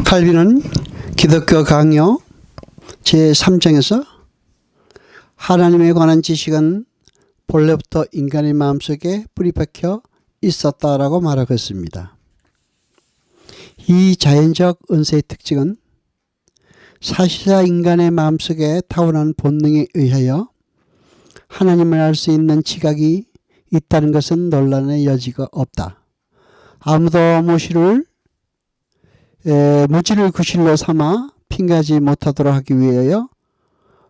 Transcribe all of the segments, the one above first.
칼빈은 기독교 강요 제3장에서 하나님에 관한 지식은 본래부터 인간의 마음속에 뿌리 박혀 있었다라고 말하고 있습니다. 이 자연적 은사의 특징은 사실상 인간의 마음속에 타고난 본능에 의하여 하나님을 알 수 있는 지각이 있다는 것은 논란의 여지가 없다. 아무도 무지를 구실로 삼아 핑계하지 못하도록 하기 위하여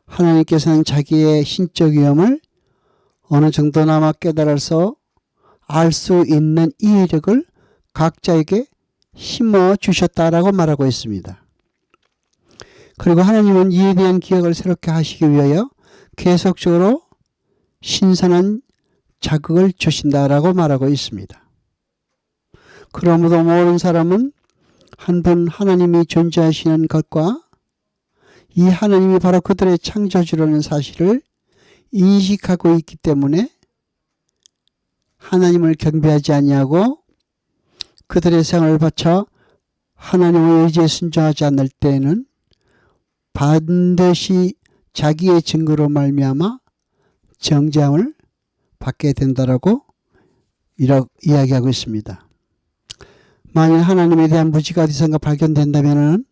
하나님께서는 자기의 신적 위엄을 어느 정도나마 깨달아서 알 수 있는 이해력을 각자에게 심어 주셨다라고 말하고 있습니다. 그리고 하나님은 이에 대한 기억을 새롭게 하시기 위하여 계속적으로 신선한 자극을 주신다라고 말하고 있습니다. 그러므로 모든 사람은 한 분 하나님이 존재하시는 것과 이 하나님이 바로 그들의 창조주라는 사실을 인식하고 있기 때문에 하나님을 경배하지 아니하고 그들의 생을 바쳐 하나님의 의지에 순종하지 않을 때에는 반드시 자기의 증거로 말미암아 정죄함을 받게 된다라고 이야기하고 있습니다. 만일 하나님에 대한 무지가 어디선가 발견된다면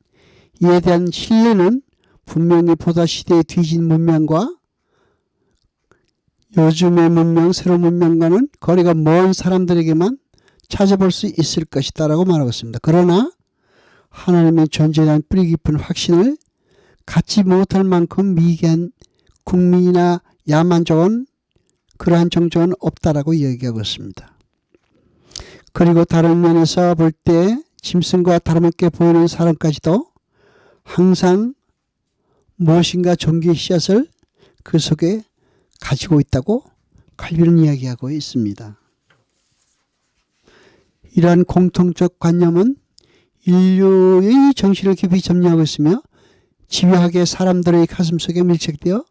이에 대한 신뢰는 분명히 보다 시대에 뒤진 문명과 요즘의 문명, 새로운 문명과는 거리가 먼 사람들에게만 찾아볼 수 있을 것이다 라고 말하고 있습니다. 그러나 하나님의 존재에 대한 뿌리 깊은 확신을 갖지 못할 만큼 미개한 국민이나 야만족은 그러한 종족은 없다라고 이야기하고 있습니다. 그리고 다른 면에서 볼 때 짐승과 다름없게 보이는 사람까지도 항상 무엇인가 종교의 씨앗을 그 속에 가지고 있다고 칼빈은 이야기하고 있습니다. 이러한 공통적 관념은 인류의 정신을 깊이 점유하고 있으며 집요하게 사람들의 가슴속에 밀착되어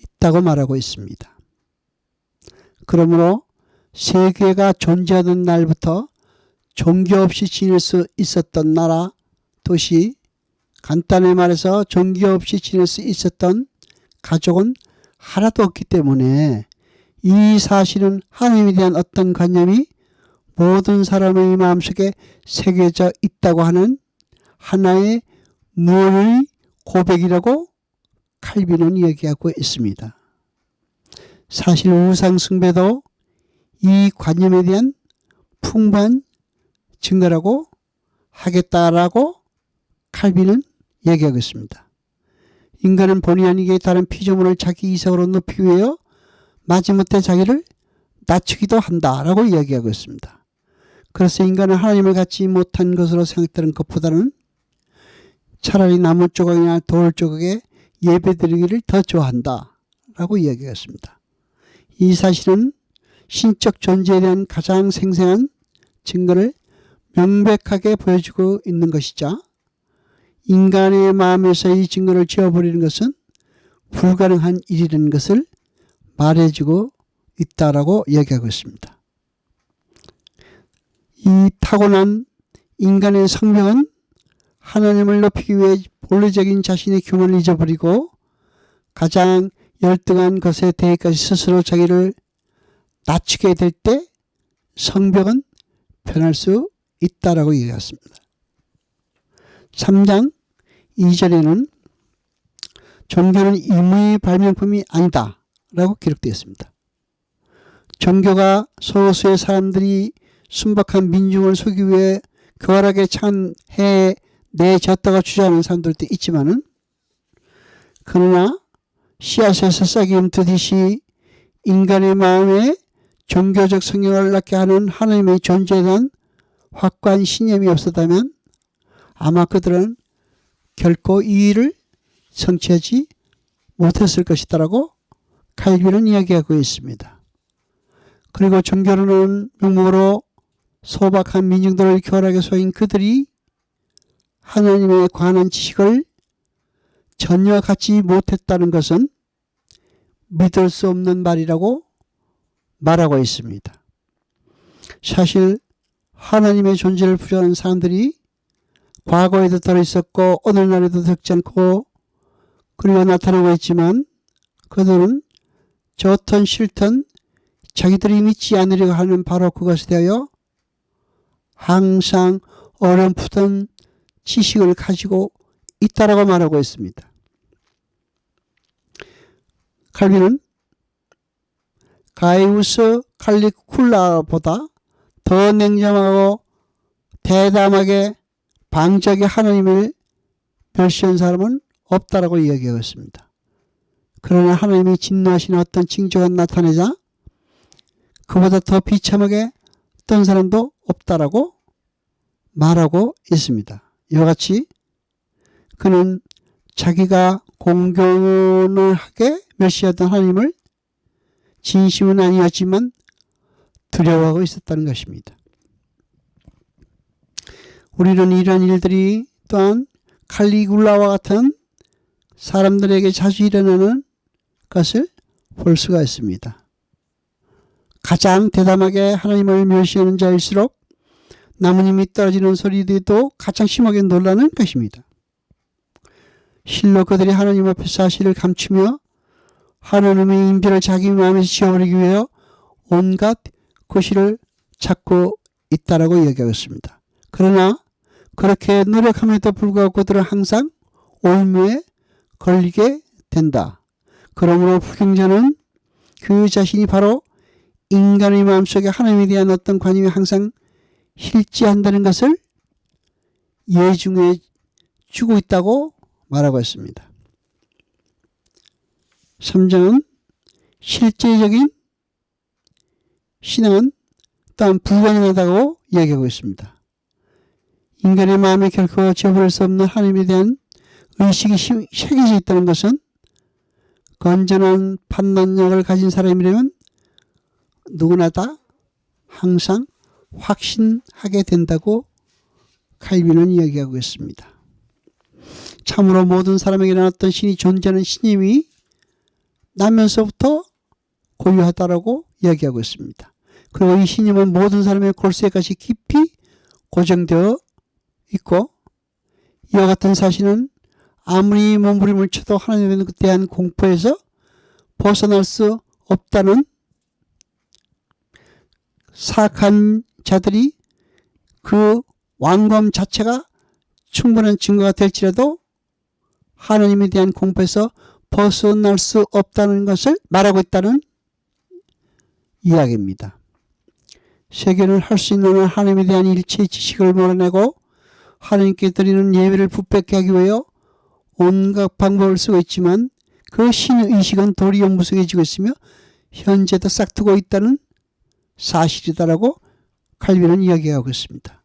있다고 말하고 있습니다. 그러므로 세계가 존재하던 날부터 종교 없이 지낼 수 있었던 나라, 도시, 간단히 말해서 종교 없이 지낼 수 있었던 가족은 하나도 없기 때문에 이 사실은 하나님에 대한 어떤 관념이 모든 사람의 마음속에 새겨져 있다고 하는 하나의 무언의 고백이라고 칼빈은 이야기하고 있습니다. 사실 우상 숭배도 이 관념에 대한 풍부한 증거라고 하겠다라고 칼빈은 얘기하고 있습니다. 인간은 본의 아니게 다른 피조물을 자기 이상으로 높이기 위하여 마지못해 자기를 낮추기도 한다라고 이야기하고 있습니다. 그래서 인간은 하나님을 갖지 못한 것으로 생각되는 것보다는 차라리 나무 조각이나 돌 조각에 예배드리기를 더 좋아한다라고 이야기했습니다. 이 사실은 신적 존재에 대한 가장 생생한 증거를 명백하게 보여주고 있는 것이자 인간의 마음에서 이 증거를 지워버리는 것은 불가능한 일이라는 것을 말해주고 있다라고 이야기하고 있습니다. 이 타고난 인간의 성명은 하나님을 높이기 위해 본래적인 자신의 규모를 잊어버리고 가장 열등한 것에 대해까지 스스로 자기를 낮추게 될 때 성벽은 변할 수 있다라고 얘기했습니다. 3장 2절에는 종교는 임의의 발명품이 아니다 라고 기록되어 있습니다. 종교가 소수의 사람들이 순박한 민중을 속이기 위해 교활하게 창해에 내졌다가 주장하는 사람들도 있지만은 그러나 씨앗에서 싹이 움트듯이 인간의 마음에 종교적 성향을 낳게 하는 하나님의 존재에 대한 확고한 신념이 없었다면 아마 그들은 결코 이 일을 성취하지 못했을 것이다라고 칼빈은 이야기하고 있습니다. 그리고 종교라는 명목으로 소박한 민중들을 교활하게 속인 그들이 하나님에 관한 지식을 전혀 갖지 못했다는 것은 믿을 수 없는 말이라고 말하고 있습니다. 사실 하나님의 존재를 부정하는 사람들이 과거에도 들어있었고 오늘날에도 적지 않고 그리고 나타나고 있지만 그들은 좋든 싫든 자기들이 믿지 않으려고 하는 바로 그것에 대하여 항상 어렴풋한 지식을 가지고 있다라고 말하고 있습니다. 칼빈은 가이우스 칼리쿨라보다 더 냉정하고 대담하게 방적의 하나님을 멸시한 사람은 없다라고 이야기하고 있습니다. 그러나 하나님이 진노하시는 어떤 징조가 나타나자 그보다 더 비참하게 어떤 사람도 없다라고 말하고 있습니다. 이와 같이 그는 자기가 공경을 하게 멸시하던 하나님을 진심은 아니었지만 두려워하고 있었다는 것입니다. 우리는 이러한 일들이 또한 칼리굴라와 같은 사람들에게 자주 일어나는 것을 볼 수가 있습니다. 가장 대담하게 하나님을 멸시하는 자일수록 나무님이 떨어지는 소리도 가장 심하게 놀라는 것입니다. 실로 그들이 하나님 앞에 사실을 감추며 하나님의 인별을 자기 마음에서 지워버리기 위해 온갖 고시를 찾고 있다라고 이야기하고 있습니다. 그러나 그렇게 노력함에도 불구하고 그들은 항상 올무에 걸리게 된다. 그러므로 불경자는 그 자신이 바로 인간의 마음속에 하나님에 대한 어떤 관념이 항상 실제한다는 것을 예중해 주고 있다고 말하고 있습니다. 3장은 실제적인 신앙은 또한 불가능하다고 이야기하고 있습니다. 인간의 마음에 결코 지워버릴 수 없는 하나님에 대한 의식이 새겨져 있다는 것은 건전한 판단력을 가진 사람이라면 누구나 다 항상 확신하게 된다고 칼빈은 이야기하고 있습니다. 참으로 모든 사람에게는 어떤 신이 존재하는 신임이 나면서부터 고유하다라고 이야기하고 있습니다. 그리고 이 신임은 모든 사람의 골수에까지 깊이 고정되어 있고 이와 같은 사실은 아무리 몸부림을 쳐도 하나님에 대한 공포에서 벗어날 수 없다는 사악한 자들이 그 완검 자체가 충분한 증거가 될지라도 하나님에 대한 공포에서 벗어날 수 없다는 것을 말하고 있다는 이야기입니다. 세계를 할 수 있는 하나님에 대한 일체의 지식을 몰아내고 하나님께 드리는 예배를 부패케 하기 위하여 온갖 방법을 쓰고 있지만 그 신의식은 도리어 무성해지고 있으며 현재도 싹트고 있다는 사실이다라고 칼빈은 이야기하고 있습니다.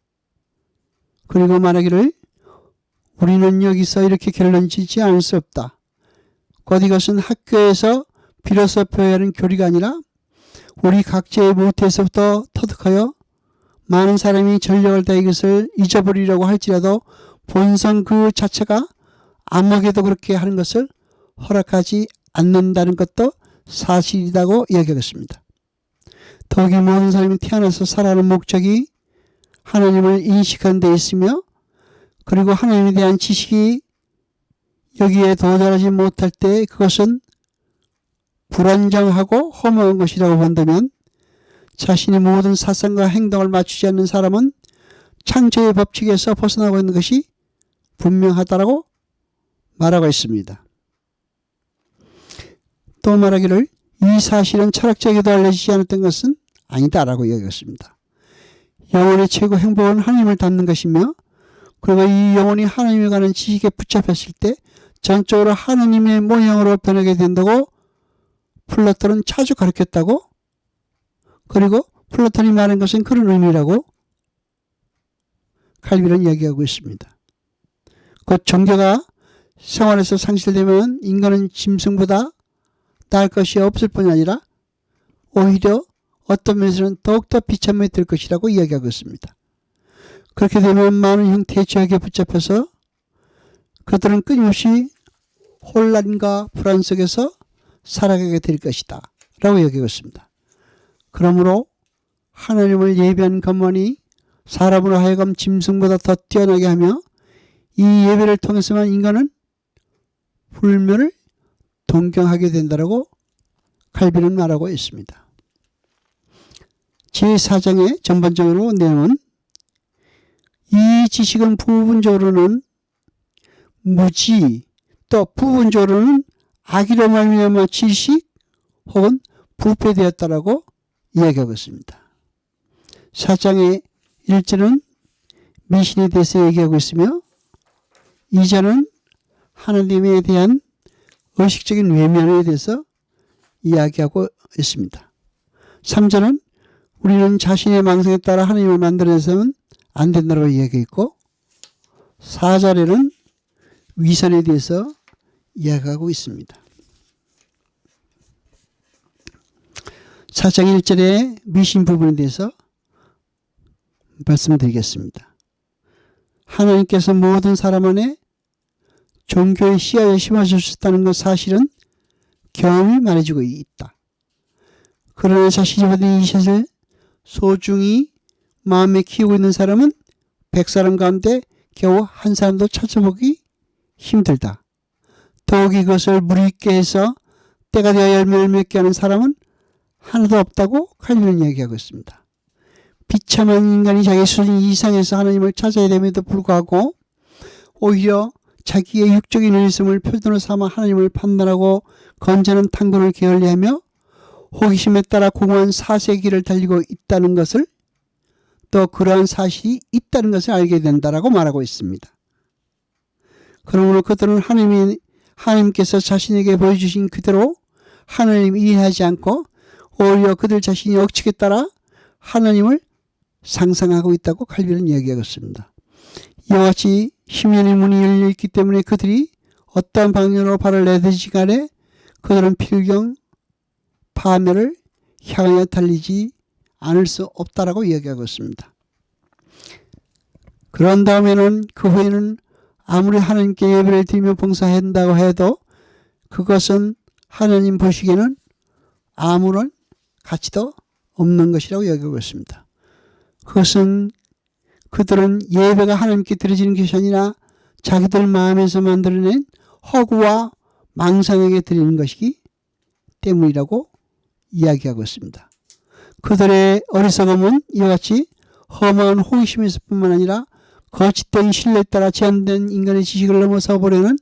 그리고 말하기를 우리는 여기서 이렇게 결론지지 않을 수 없다. 곧 이것은 학교에서 비로소 배워야 하는 교리가 아니라 우리 각자의 모태에서부터 터득하여 많은 사람이 전력을 다해 이것을 잊어버리려고 할지라도 본성 그 자체가 아무에게도 그렇게 하는 것을 허락하지 않는다는 것도 사실이라고 이야기하겠습니다. 더욱이 모든 사람이 태어나서 살아가는 목적이 하나님을 인식하는 데 있으며 그리고 하나님에 대한 지식이 여기에 도달하지 못할 때 그것은 불안정하고 허무한 것이라고 본다면 자신의 모든 사상과 행동을 맞추지 않는 사람은 창조의 법칙에서 벗어나고 있는 것이 분명하다고 말하고 있습니다. 또 말하기를 이 사실은 철학적에도 알려지지 않았던 것은 아니다라고 이야기했습니다. 영혼의 최고 행복은 하나님을 닮는 것이며 그리고 이 영혼이 하나님에 관한 지식에 붙잡혔을 때 전적으로 하나님의 모형으로 변하게 된다고 플라톤은 자주 가르쳤다고 그리고 플라톤이 말한 것은 그런 의미라고 칼빈은 이야기하고 있습니다. 곧 종교가 생활에서 상실되면 인간은 짐승보다 나을 것이 없을 뿐 아니라 오히려 어떤 면에서는 더욱더 비참하게 될 것이라고 이야기하고 있습니다. 그렇게 되면 많은 형태의 죄악에 붙잡혀서 그들은 끊임없이 혼란과 불안 속에서 살아가게 될 것이다 라고 이야기하고 있습니다. 그러므로 하나님을 예비한 것만이 사람으로 하여금 짐승보다 더 뛰어나게 하며 이 예배를 통해서만 인간은 불멸을 동경하게 된다라고 칼빈은 말하고 있습니다. 제4장의 전반적으로 내용은 이 지식은 부분적으로는 무지, 또 부분적으로는 악의로 말미암아 지식 혹은 부패되었다라고 이야기하고 있습니다. 4장의 1절은 미신에 대해서 얘기하고 있으며 2절은 하나님에 대한 의식적인 외면에 대해서 이야기하고 있습니다. 3절은 우리는 자신의 망상에 따라 하나님을 만들어내서는 안 된다고 이야기했고 4절에는 위선에 대해서 이야기하고 있습니다. 4장 1절의 미신 부분에 대해서 말씀드리겠습니다. 하나님께서 모든 사람 안에 종교의 씨앗을 심어주셨다는 것 사실은 경험이 말해주고 있다. 그러나 자신이 받은 이 씨앗을 소중히 마음에 키우고 있는 사람은 100사람 가운데 겨우 한 사람도 찾아보기 힘들다. 더욱이 그것을 무리있게 해서 때가 되어 열매를 맺게 하는 사람은 하나도 없다고 칼빈은 얘기하고 있습니다. 비참한 인간이 자기 수준 이상에서 하나님을 찾아야 됨에도 불구하고 오히려 자기의 육적인 의심을 표준으로 삼아 하나님을 판단하고 건전한 탐구를 게을리하며 호기심에 따라 공허한 사세의 길을 달리고 있다는 것을 또 그러한 사실이 있다는 것을 알게 된다라고 말하고 있습니다. 그러므로 그들은 하나님께서 자신에게 보여주신 그대로 하나님을 이해하지 않고 오히려 그들 자신이 억측에 따라 하나님을 상상하고 있다고 칼빈은 이야기하고 있습니다. 이와 같이 심연의 문이 열려있기 때문에 그들이 어떠한 방향으로 발을 내딛지 간에 그들은 필경 파멸을 향하여 달리지 않을 수 없다라고 이야기하고 있습니다. 그런 다음에는 그 후에는 아무리 하나님께 예배를 드리며 봉사한다고 해도 그것은 하나님 보시기에는 아무런 가치도 없는 것이라고 이야기하고 있습니다. 그것은 그들은 예배가 하나님께 드려지는 것이 아니라 자기들 마음에서 만들어낸 허구와 망상에게 드리는 것이기 때문이라고 이야기하고 있습니다. 그들의 어리석음은 이와 같이 험한 호기심에서 뿐만 아니라 거짓된 신뢰에 따라 제한된 인간의 지식을 넘어서 보려는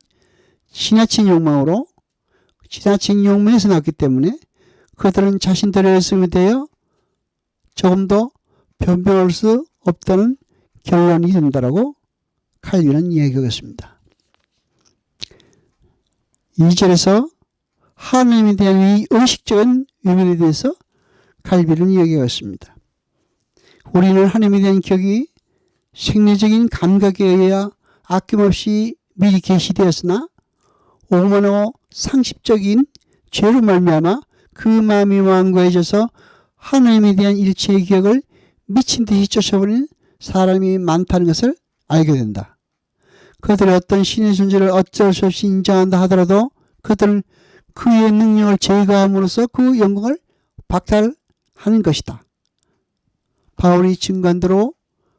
지나친 욕망으로 지나친 욕망에서 나왔기 때문에 그들은 자신들의 의심에 대하여 조금도 변명할 수 없다는 결론이 된다라고 칼빈은 이야기하겠습니다. 2절에서 하나님에 대한 이 의식적인 외면에 대해서 칼빈은 이야기하였습니다. 우리는 하나님에 대한 기억이 생리적인 감각에 의해 아낌없이 미리 계시되었으나 오만하고 상습적인 죄로 말미암아 그 마음이 완고해져서 하나님에 대한 일체의 기억을 미친 듯이 쫓아버리는 사람이 많다는 것을 알게 된다. 그들의 어떤 신의 존재를 어쩔 수 없이 인정한다 하더라도 그들은 그의 능력을 제거함으로써 그 영광을 박탈하는 것이다. 바울이 증거한대로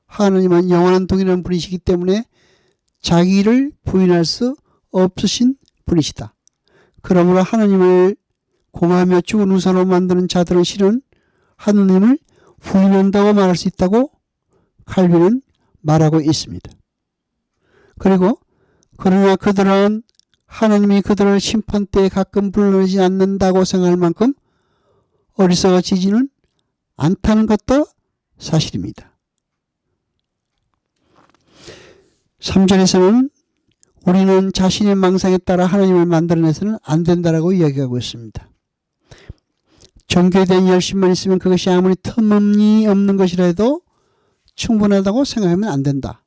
하나님은 영원한 동일한 분이시기 때문에 자기를 부인할 수 없으신 분이시다. 그러므로 하나님을 공하며 죽은 우상으로 만드는 자들은 실은 하나님을 부인한다고 말할 수 있다고 칼빈은 말하고 있습니다. 그리고 그러나 그들은 하나님이 그들을 심판때에 가끔 불러내지 않는다고 생각할 만큼 어리석어지지는 않다는 것도 사실입니다. 3절에서는 우리는 자신의 망상에 따라 하나님을 만들어내서는 안 된다라고 이야기하고 있습니다. 종교에 대한 열심만 있으면 그것이 아무리 터무니없는 것이라 해도 충분하다고 생각하면 안 된다.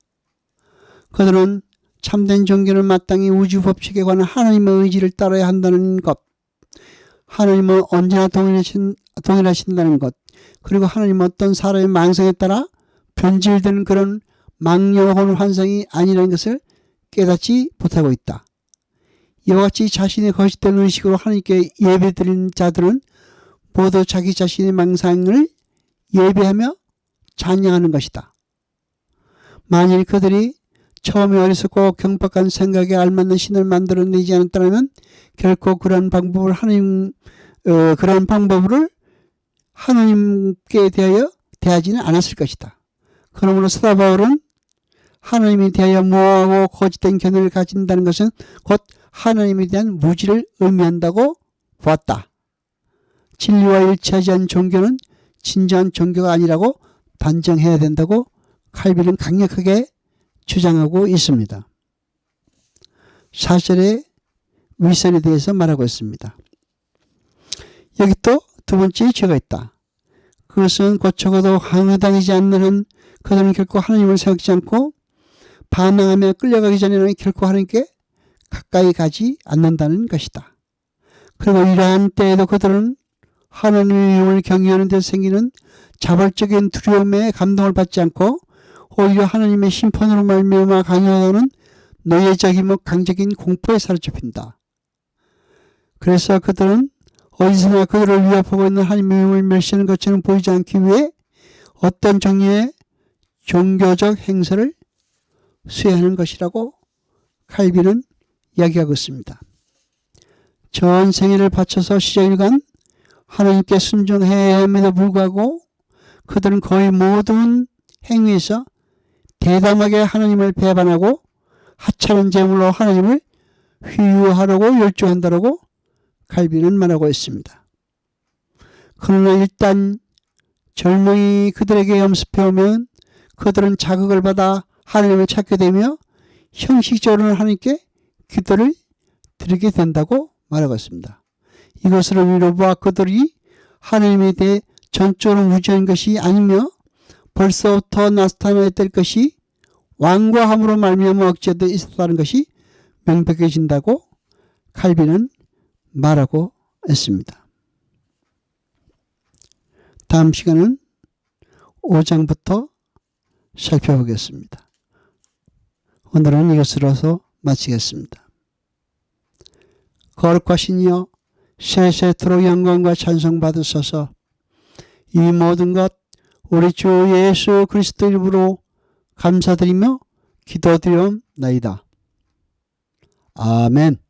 그들은 참된 종교는 마땅히 우주 법칙에 관한 하나님의 의지를 따라야 한다는 것, 하나님은 언제나 동일하신다는 것, 그리고 하나님은 어떤 사람의 망상에 따라 변질되는 그런 망령한 환상이 아니라는 것을 깨닫지 못하고 있다. 이와 같이 자신의 거짓된 의식으로 하나님께 예배드리는 자들은 모두 자기 자신의 망상을 예배하며 찬양하는 것이다. 만일 그들이 처음에 어리석고 경박한 생각에 알맞는 신을 만들어내지 않았다면 결코 그런 방법을 하나님께 대하여 대하지는 않았을 것이다. 그러므로 사도 바울은 하나님에 대하여 모호하고 거짓된 견해를 가진다는 것은 곧 하나님에 대한 무지를 의미한다고 보았다. 진리와 일치하지 않은 종교는 진정한 종교가 아니라고 단정해야 된다고 칼빈은 강력하게 주장하고 있습니다. 사절의 위선에 대해서 말하고 있습니다. 여기 또 두 번째 죄가 있다. 그것은 고쳐고도 황당하지 않는 한 그들은 결코 하나님을 생각지 않고 반항하며 끌려가기 전에는 결코 하나님께 가까이 가지 않는다는 것이다. 그리고 이러한 때에도 그들은 하나님의 이름을 경외하는 데 생기는 자발적인 두려움에 감동을 받지 않고 오히려 하나님의 심판으로 말미암아 강요하는 노예적이며 강적인 공포에 사로잡힌다. 그래서 그들은 어디서나 그들을 위협하고 있는 하나님의 이름을 멸시하는 것처럼 보이지 않기 위해 어떤 종류의 종교적 행사를 수행하는 것이라고 칼빈은 이야기하고 있습니다. 전 생애를 바쳐서 시절간 하나님께 순종해야 함에도 불구하고 그들은 거의 모든 행위에서 대담하게 하나님을 배반하고 하찮은 제물로 하나님을 회유하려고 열중한다라고 칼빈은 말하고 있습니다. 그러나 일단 절망이 그들에게 엄습해오면 그들은 자극을 받아 하나님을 찾게 되며 형식적으로는 하나님께 기도를 드리게 된다고 말하고 있습니다. 이것으로 위로보아 그들이 하나님에 대해 전적으로 무지한 것이 아니며 벌써부터 나타나야 될 것이 완고함으로 말미암아 억제되어 있었다는 것이 명백해진다고 칼빈은 말하고 있습니다. 다음 시간은 5장부터 살펴보겠습니다. 오늘은 이것으로서 마치겠습니다. 거룩하시니여 세세토록 영광과 찬송 받으소서. 이 모든 것 우리 주 예수 그리스도 이름으로 감사드리며 기도드리옵나이다. 아멘.